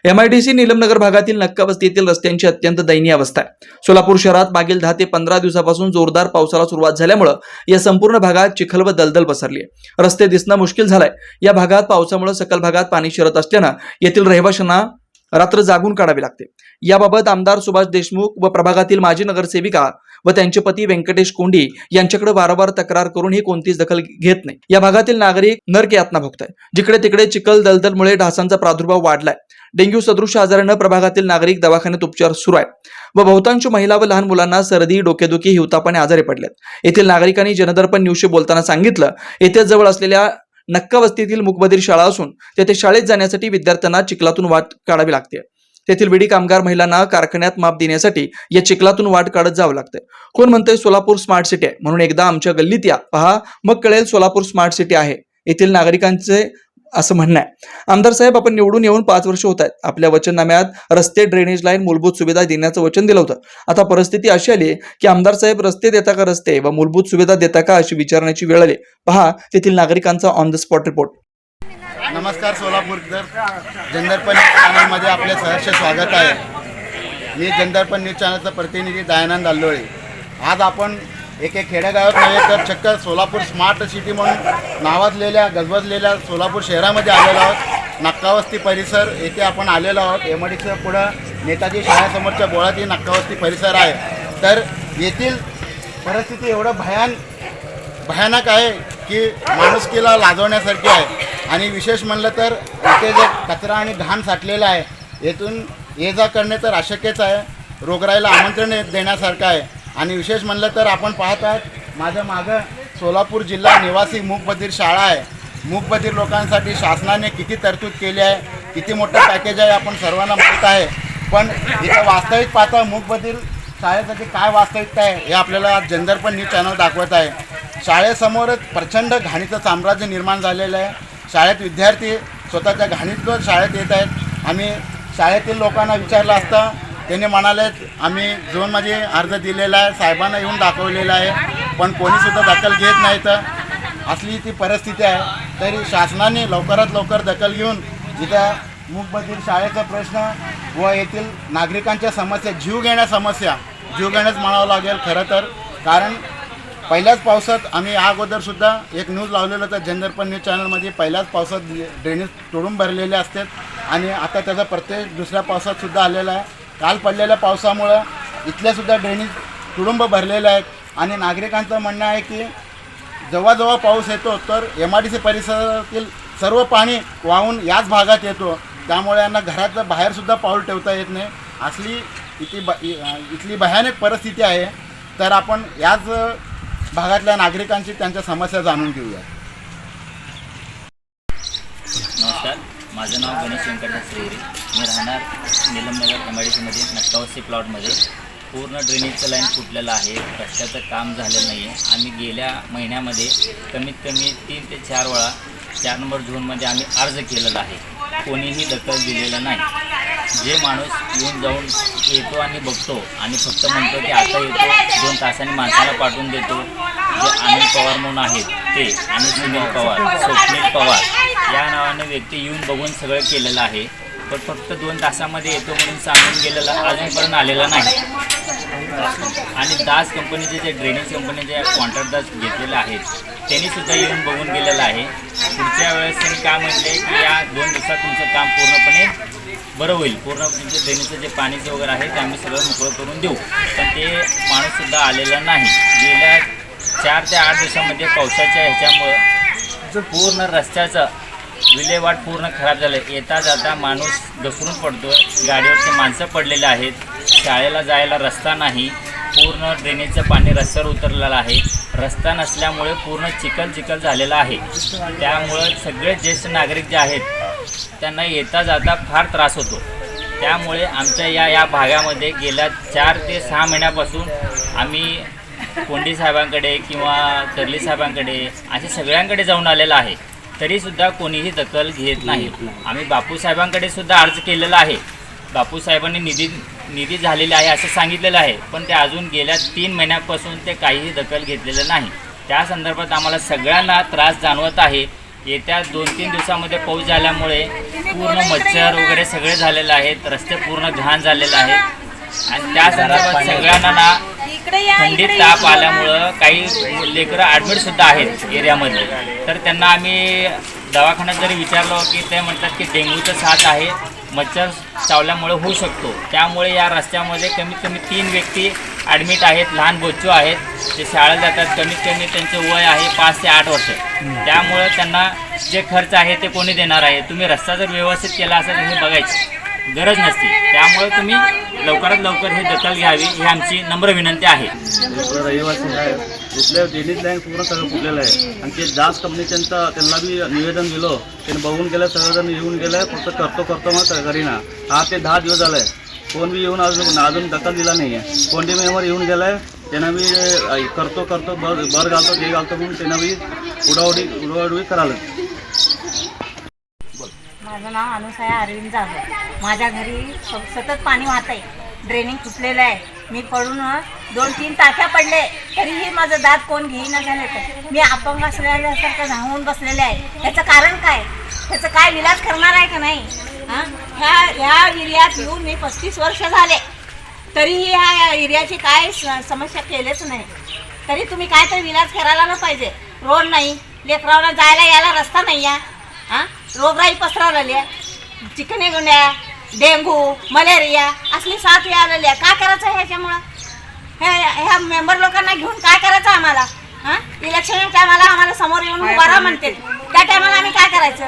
MIDC Neelamnagar भागातील नक्का वस्तीतील रस्त्यांची अत्यंत दयनीय अवस्था आहे। सोलापूर शहरात मागील 10 ते 15 दिवसापासून जोरदार पावसाला सुरुवात झाल्यामुळे या संपूर्ण भागात चिखल व दलदल पसरली आहे। रस्ते दिसणं मुश्किल झालंय। या भागात पावसामुळे सकल भागात पाणी शिरत असल्यानं येथील रहिवाशांना रात्र जागून काढावी लागते। याबाबत आमदार सुभाष देशमुख व प्रभागातील माजी नगरसेविका व त्यांचे पती व्यंकटेश कोंडी यांच्याकडे वारंवार तक्रार करूनही कोणतीच दखल घेत नाही। या भागातील नागरिक नरक-यातना भोगतायत। जिकडे तिकडे चिखल दलदलमुळे डासांचा प्रादुर्भाव वाढलाय। डेंग्यू सदृश आजाराने प्रभागातील नागरिक दवाखान्यात उपचार सुरू आहेत व बहुतांश महिला व लहान मुलांना सर्दी, डोकेदुखी, हिवतापाने आजारी पडलेत। येथील नागरिकांनी जनदर्पण न्यूजशी बोलताना सांगितलं, येथे जवळ असलेल्या नक्का वस्तीतील मूकबधीर शाळा असून तेथे शाळेत जाण्यासाठी विद्यार्थ्यांना चिखलातून वाट काढावी लागते। तेथील विडी कामगार महिलांना कारखान्यात माप देण्यासाठी या चिखलातून वाट काढत जावं लागतं। कोण म्हणतंय सोलापूर स्मार्ट सिटी आहे, म्हणून एकदा आमच्या गल्लीत या, पहा मग कळेल सोलापूर स्मार्ट सिटी आहे। येथील नागरिकांचे असं म्हणणं आहे। आमदार साहेब, आपण निवडून येऊन 5 वर्ष होत आहेत। आपल्या वचननाम्यात रस्ते, ड्रेनेज लाईन, मूलभूत सुविधा देण्याचं वचन दिलं होतं। आता परिस्थिती अशी आली की आमदार साहेब रस्ते देता का, रस्ते व मूलभूत सुविधा देता का अशी विचारण्याची वेळ आली। पहा तेथील नागरिकांचा ऑन द स्पॉट रिपोर्ट। नमस्कार सोलापूरकर, जनदर्पण न्यूज चॅनलमध्ये आपले सहर्ष स्वागत आहे। मी जनदर्पण न्यूज चॅनलचा प्रतिनिधी दयानंद अल्लोळे। आज आपण एक खेडेगावात नव्हे तर चक्क सोलापूर स्मार्ट सिटी म्हणून नावाजलेल्या गजबजलेल्या सोलापूर शहरामध्ये आलेलो आहोत। नक्कावस्ती परिसर येथे आपण आलेलो आहोत। MIDCच्या पुढं नेताजी शाळेसमोरच्या बोळात ही नक्कावस्ती परिसर आहे। तर येथील परिस्थिती एवढं भयानक आहे की माणुसकीला लाजवण्यासारखी आहे। आणि विशेष म्हणलं तर इथे जे कचरा आणि घाण साठलेला आहे, येथून ये जा करणे तर अशक्यच आहे, रोगराईला आमंत्रण देण्यासारखं आहे। आणि विशेष म्हणलं तर आपण पाहत आहात माझ्या मागं सोलापूर जिल्हा निवासी मूकबधीर शाळा आहे। मूकबधीर लोकांसाठी शासनाने किती तरतूद केली आहे, किती मोठं पॅकेज आहे आपण सर्वांना माहीत आहे। पण इथं वास्तविक पाहता मूकबधीर शाळेसाठी काय वास्तविकता आहे हे आपल्याला जनदर्पण न्यूज चॅनल दाखवत आहे। शाळेसमोरच प्रचंड घाणीचं साम्राज्य निर्माण झालेलं आहे। शाळेत विद्यार्थी स्वतःच्या घाणीतून शाळेत येत आहेत। आम्ही शाळेतील लोकांना विचारलं असता त्यांनी म्हणाले आम्ही झोनमध्ये अर्ज दिलेला आहे, साहेबांना येऊन दाखवलेला आहे, पण कोणीसुद्धा दखल घेत नाही। तर असली ती परिस्थिती आहे। तरी शासनाने लवकरात लवकर दखल घेऊन इथं मूकबधीर शाळेचा प्रश्न व येथील नागरिकांच्या समस्या, जीव घेण्यास म्हणावं लागेल खरं तर। कारण पहिल्याच पावसात आम्ही अगोदरसुद्धा एक न्यूज लावलेलं होतं जनदर्पण न्यूज चॅनलमध्ये। पहिल्याच पावसात ड्रेनेज तुडूंब भरलेले असतात आणि आता त्याचा प्रत्येक दुसऱ्या पावसातसुद्धा आलेला आहे। काल पडलेल्या पावसामुळं इथल्यासुद्धा ड्रेनेज तुडुंब भरलेले आहेत। आणि नागरिकांचं म्हणणं आहे की जेव्हा पाऊस येतो तर MIDC परिसरातील सर्व पाणी वाहून याच भागात येतो, त्यामुळे यांना घरात बाहेरसुद्धा पाऊल ठेवता येत नाही। असली इथली भयानक परिस्थिती आहे। तर आपण याच भागातल्या नागरिकांची त्यांच्या समस्या जाणून घेऊया। नमस्कार, माझं नाव गणेश व्यंकटेश श्रीहरी। मी राहणार नीलमनगर MIDCमध्ये नक्कावस्ती प्लॉटमध्ये। पूर्ण ड्रेनेजचं लाईन फुटलेलं आहे, रस्त्याचं काम झालेलं नाही आहे। आम्ही गेल्या महिन्यामध्ये कमीत कमी 3 ते 4 वेळा 4 नंबर झोनमध्ये आम्ही अर्ज केलेला आहे, कोणीही दखल दिलेलं नाही। जे माणूस येऊन जाऊन येतो आणि बघतो आणि फक्त म्हणतो की आता येतो, 2 तासांनी माणसाला पाठवून देतो। जे अनिल पवार म्हणून आहेत ते आणि सुनील पवार, स्वप्नील पवार या नावाने व्यक्ती येऊन बघून सगळं केलेलं आहे, पण फक्त 2 तासामध्ये येतो म्हणून सांगून गेलेला अजूनपर्यंत आलेला नाही। आणि दास कंपनीचे जे ड्रेनेज कंपनीचे कॉन्ट्रॅक्टदार घेतलेले आहेत त्यांनीसुद्धा येऊन बघून गेलेलं आहे। पुढच्या वेळेस त्यांनी काय म्हटले की या 2 दिवसात तुमचं काम पूर्णपणे बरं होईल, पूर्ण तुमचं ड्रेनेजचं जे पाणीचं वगैरे आहे ते आम्ही सगळं मोकळं करून देऊ, पण ते माणूससुद्धा आलेला नाही। गेल्या 4 ते 8 दिवसामध्ये पावसाच्या ह्याच्यामुळं पूर्ण रस्त्याचं विल्हेवाट पूर्ण खराब झालं आहे। येता जाता माणूस घसरून पडतो, गाडीवरचे माणसं पडलेले आहेत, शाळेला जायला रस्ता नाही, पूर्ण ड्रेनेजचं पाणी रस्त्यावर उतरलेलं आहे। रस्ता नसल्यामुळे पूर्ण चिखल झालेला आहे। त्यामुळं सगळे ज्येष्ठ नागरिक जे आहेत त्यांना येता जाता फार त्रास होतो। त्यामुळे आमच्या या भागामध्ये गेल्या 4 ते 6 महिन्यापासून आम्ही कोंडी साहेबांकडे किंवा कर्ली साहेबांकडे असे सगळ्यांकडे जाऊन आलेलं आहे, तरीसुद्धा कोणीही दखल घेत नाही। आम्ही बापू साहेबांकडे सुद्धा अर्ज केलेला आहे, बापू साहेबांनी निधी झालेली आहे असं सांगितलेलं आहे, पण ते अजून गेल्या 3 महिन्यापासून ते काहीही दखल घेतलेलं नाही। त्या संदर्भात आम्हाला सगळ्यांना त्रास जाणवत आहे। येत्या 2-3 दिवसामध्ये पाऊस झाल्यामुळे पूर्ण मच्छर वगैरे सगळे झालेले आहेत, रस्ते पूर्ण घाण झालेले आहेत आणि त्या संदर्भात सगळ्यांना ना थंडीत ताप आल्यामुळं काही लेकरं ॲडमिटसुद्धा आहेत एरियामध्ये. तर त्यांना आम्ही दवाखान्यात जरी विचारलं की ते म्हणतात की डेंग्यूचं साथ आहे, मच्छर चावल्यामुळे होऊ शकतो. त्यामुळे या रस्त्यामध्ये कमीत कमी 3 व्यक्ती ॲडमिट आहेत, लहान बच्चू आहेत, ते शाळेत जातात. कमीत कमी त्यांचे वय आहे 5 ते 8 वर्ष. त्यामुळे त्यांना जे खर्च आहे ते कोणी देणार आहे? तुम्ही रस्ता जर व्यवस्थित केला असेल तर हे बघायची गरज नसते. त्यामुळे तुम्ही लवकरात लवकर हे दखल घ्यावी ही आमची नम्र विनंती आहे. रहिवासी आहे इथल्या ड्रेनेज लाईन पूर्ण सगळं फुटलेलं आहे आणि ते जास्त कंपनीच्यांचं त्यांना बी निवेदन दिलं, त्यांनी बघून गेलं, सगळेजण येऊन गेलं, फक्त करतो मग सरकारीना 8 ते 10 दिवस झालं आहे. कोण बी येऊन अजून दखल दिला नाही आहे. कोणते मेंबर येऊन गेलं आहे, त्यांना बी करतो बर घालतो ते घालतो म्हणून त्यांना बी उडवाउडवी करायला. माझं नाव अनुसया अरविंद जाधव. माझ्या घरी सतत पाणी वाहत आहे, ड्रेनिंग फुटलेलं आहे. मी पडून 2-3 टाक्या पडले तरीही माझं दात कोण घेईना झाले. तर मी अपंग असल्यासारखं धावून बसलेले आहे. याचं कारण काय? त्याचं काय इलाज करणार आहे का नाही? हां, ह्या एरियात येऊन मी 35 वर्ष झाले तरीही ह्या एरियाची काय समस्या केलेच नाही. तरी तुम्ही काय तरी इलाज करायला ना पाहिजे. रोड नाही, लेकरांना जायला यायला रस्ता नाही आहे. हां, रोगराई पसरवलेली आहे, चिकनगुन्या, डेंगू, मलेरिया असली साथ आलेली आहे. काय करायचं ह्याच्यामुळं? ह्या मेंबर लोकांना घेऊन काय करायचं आम्हाला? हां, इलेक्शन टायमाला आम्हाला समोर येऊन उभा राहा म्हणते, त्या टायमाला आम्ही काय करायचं?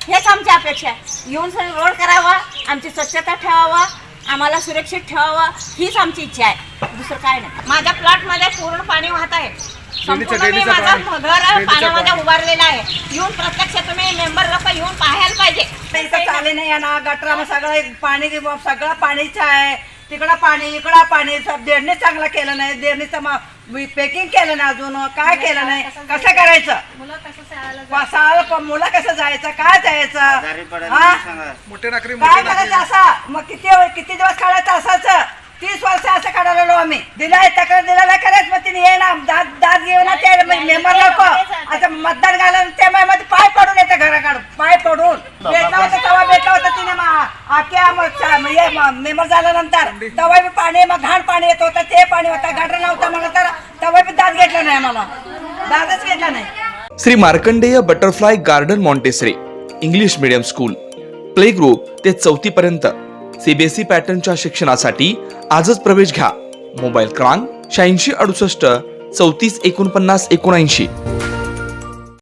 हेच आमची अपेक्षा आहे. येऊन रोड करावा, आमची स्वच्छता ठेवावा, आम्हाला सुरक्षित ठेवावं, हीच आमची इच्छा आहे. दुसरं काय नाही. माझ्या प्लॉटमध्ये पूर्ण पाणी वाहत आहे. संपूर्ण मी माझं घर पाण्यामध्ये उभारलेलं आहे. येऊन प्रत्यक्ष तुम्ही मेंबर लोक येऊन पाहायला पाहिजे. इथं चाले नाही आहे ना, गटरामध्ये सगळं पाणी, सगळं पाणीचं आहे. तिकडं पाणी, इकडं पाणी. देरणी चांगलं केलं नाही, देरणीचं पॅकिंग केलं नाही, अजून काय केलं नाही. कसं करायचं? शाळेला मुलं कसं जायचं, काय जायचं? हा, काय करायचं? असं मग किती दिवस काढायचं असायचं? 30 वर्ष असं काढायला आम्ही. दिलाय तक्रार दिलेला करायचं. मग तिने ये ना दाद घेऊन ते मेंबर लोक आता मतदान घालून ते मध्ये पाय पडून येतं, घराकडून पाय पडून भेटला होता. तेव्हा भेटला होता तिने मेंबर झाल्यानंतर. तेव्हा बी पाणी, मग घाण पाणी येत होतं, ते पाणी होतं, गटर नव्हतं मला. तर तेव्हा बी दाद घेतला नाही आम्हाला, दादच घेतला नाही. Shri Markandey butterfly garden Montessori English medium school, play group ते 4थी पर्यंत सीबीएसई पॅटर्नच्या शिक्षणासाठी आजच प्रवेश घ्या. मोबाईल क्रमांक 8668 34 49 79.